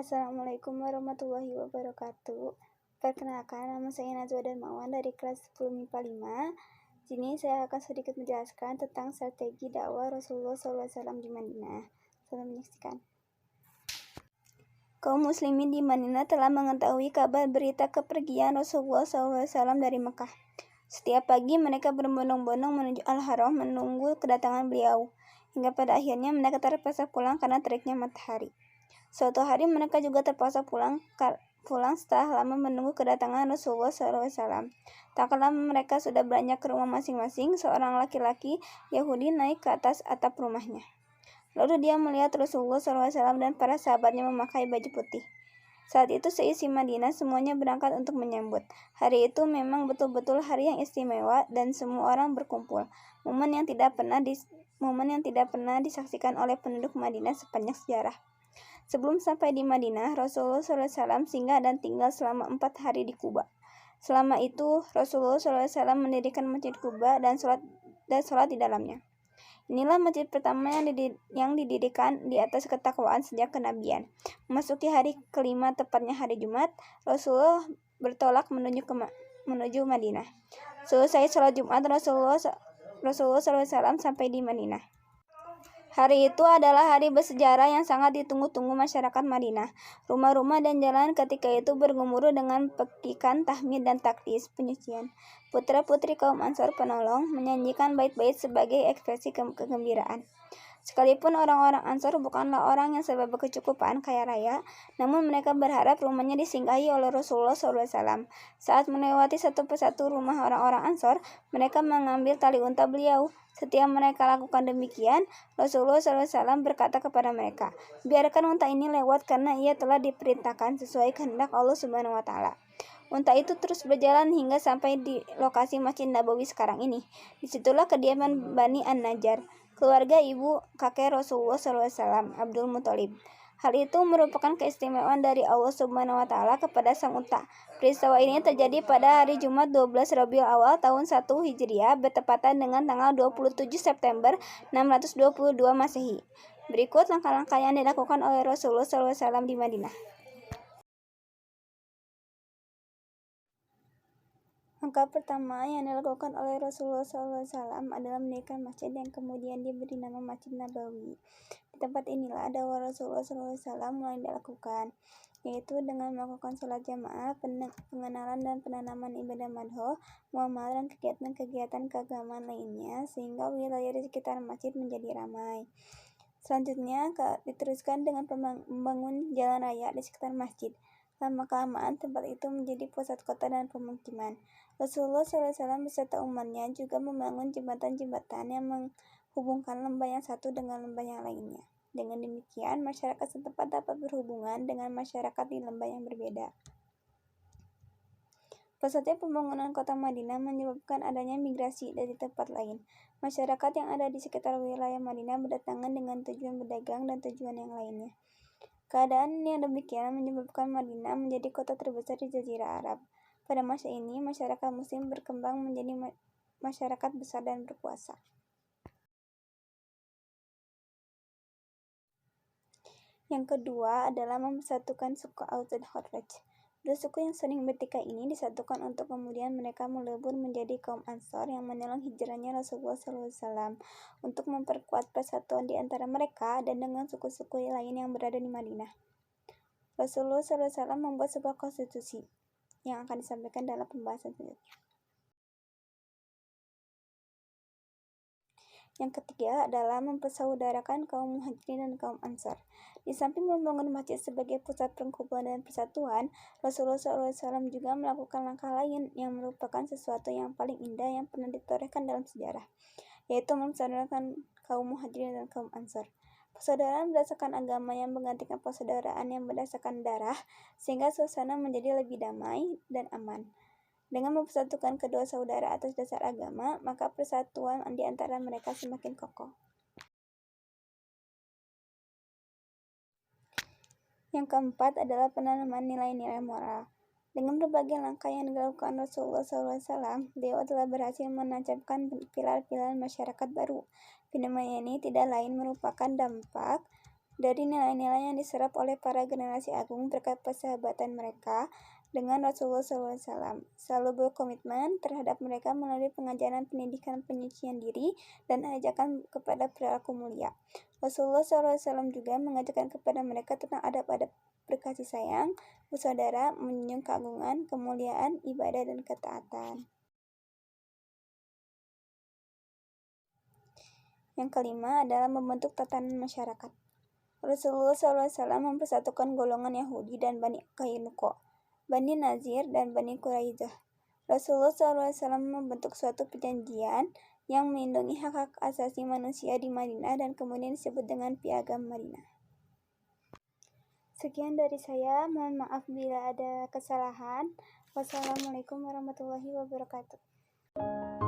Assalamualaikum warahmatullahi wabarakatuh. Perkenalkan, nama saya Najwa Darmawan dari kelas 10 MIPA 5. Sini saya akan sedikit menjelaskan tentang strategi dakwah Rasulullah SAW di Madinah. Selamat menyaksikan. Kaum muslimin di Madinah telah mengetahui kabar berita kepergian Rasulullah SAW dari Mekah. Setiap pagi mereka berbondong-bondong menuju Al-Haram menunggu kedatangan beliau, hingga pada akhirnya mereka terpaksa pulang karena teriknya matahari. Suatu hari mereka juga terpaksa pulang setelah lama menunggu kedatangan Rasulullah SAW. Tak lama mereka sudah beranjak ke rumah masing-masing. Seorang laki-laki Yahudi naik ke atas atap rumahnya. Lalu dia melihat Rasulullah SAW dan para sahabatnya memakai baju putih. Saat itu seisi Madinah semuanya berangkat untuk menyambut. Hari itu memang betul-betul hari yang istimewa dan semua orang berkumpul. Momen yang tidak pernah disaksikan oleh penduduk Madinah sepanjang sejarah. Sebelum sampai di Madinah, Rasulullah SAW singgah dan tinggal selama 4 hari di Kuba. Selama itu, Rasulullah SAW mendirikan Masjid Kuba dan sholat di dalamnya. Inilah masjid pertama yang didirikan di atas ketakwaan sejak kenabian. Memasuki hari kelima, tepatnya hari Jumat, Rasulullah bertolak menuju Madinah. Selesai sholat Jumat, Rasulullah SAW sampai di Madinah. Hari itu adalah hari bersejarah yang sangat ditunggu-tunggu masyarakat Madinah. Rumah-rumah dan jalan ketika itu bergemuruh dengan pekikan, tahmid, dan takdis penyucian. Putra-putri kaum Ansor penolong menyanyikan bait-bait sebagai ekspresi kegembiraan. Sekalipun orang-orang Ansor bukanlah orang yang serba berkecukupan kaya raya, namun mereka berharap rumahnya disinggahi oleh Rasulullah SAW. Saat melewati satu persatu rumah orang-orang Ansor, mereka mengambil tali unta beliau. Setiap mereka lakukan demikian, Rasulullah SAW berkata kepada mereka, "Biarkan unta ini lewat karena ia telah diperintahkan sesuai kehendak Allah Subhanahu wa Ta'ala." Unta itu terus berjalan hingga sampai di lokasi Masjid Nabawi sekarang ini. Disitulah kediaman Bani An-Najjar, keluarga ibu kakek Rasulullah SAW, Abdul Muthalib. Hal itu merupakan keistimewaan dari Allah Subhanahu wa Ta'ala kepada sang unta. Peristiwa ini terjadi pada hari Jumat 12 Rabiul Awal tahun 1 Hijriah bertepatan dengan tanggal 27 September 622 Masehi. Berikut langkah-langkah yang dilakukan oleh Rasulullah SAW di Madinah. Langkah pertama yang dilakukan oleh Rasulullah SAW adalah mendirikan masjid yang kemudian diberi nama Masjid Nabawi. Di tempat inilah dakwah Rasulullah SAW mulai dilakukan, yaitu dengan melakukan sholat jamaah, pengenalan dan penanaman ibadah madho, muamalah dan kegiatan-kegiatan keagamaan lainnya, sehingga wilayah di sekitar masjid menjadi ramai. Selanjutnya, diteruskan dengan membangun jalan raya di sekitar masjid. Lama-kelamaan tempat itu menjadi pusat kota dan pemukiman. Rasulullah SAW beserta umatnya juga membangun jembatan-jembatan yang menghubungkan lembah yang satu dengan lembah yang lainnya. Dengan demikian, masyarakat setempat dapat berhubungan dengan masyarakat di lembah yang berbeda. Pesatnya pembangunan kota Madinah menyebabkan adanya migrasi dari tempat lain. Masyarakat yang ada di sekitar wilayah Madinah berdatangan dengan tujuan berdagang dan tujuan yang lainnya. Keadaan yang demikian menyebabkan Madinah menjadi kota terbesar di Jazirah Arab. Pada masa ini, masyarakat Muslim berkembang menjadi masyarakat besar dan berkuasa. Yang kedua adalah mempersatukan suku Aus dan Khazraj. Dua suku yang sering bertikai ini disatukan untuk kemudian mereka melebur menjadi kaum Ansor yang menolong hijrahnya Rasulullah SAW untuk memperkuat persatuan di antara mereka dan dengan suku-suku lain yang berada di Madinah. Rasulullah SAW membuat sebuah konstitusi yang akan disampaikan dalam pembahasan selanjutnya. Yang ketiga adalah mempersaudarakan kaum Muhajirin dan kaum Ansar. Di samping membangun masjid sebagai pusat perkumpulan dan persatuan, Rasulullah SAW juga melakukan langkah lain yang merupakan sesuatu yang paling indah yang pernah ditorehkan dalam sejarah, yaitu mempersaudarakan kaum Muhajirin dan kaum Ansar. Persaudaraan berdasarkan agama yang menggantikan persaudaraan yang berdasarkan darah, sehingga suasana menjadi lebih damai dan aman. Dengan mempersatukan kedua saudara atas dasar agama, maka persatuan di antara mereka semakin kokoh. Yang keempat adalah penanaman nilai-nilai moral. Dengan berbagai langkah yang dilakukan Rasulullah SAW, beliau telah berhasil menancapkan pilar-pilar masyarakat baru. Fenomena ini tidak lain merupakan dampak dari nilai-nilai yang diserap oleh para generasi agung berkat persahabatan mereka dengan Rasulullah SAW. Selalu berkomitmen terhadap mereka melalui pengajaran pendidikan penyucian diri dan ajakan kepada perilaku mulia. Rasulullah SAW juga mengajarkan kepada mereka tentang adab-adab berkasih sayang, bersaudara, menjunjung keagungan, kemuliaan, ibadah, dan ketaatan. Yang kelima adalah membentuk tatanan masyarakat. Rasulullah SAW mempersatukan golongan Yahudi dan Bani Qainuqa, Bani Nazir, dan Bani Quraidah. Rasulullah SAW membentuk suatu perjanjian yang melindungi hak-hak asasi manusia di Madinah dan kemudian disebut dengan Piagam Madinah. Sekian dari saya, mohon maaf bila ada kesalahan. Wassalamualaikum warahmatullahi wabarakatuh.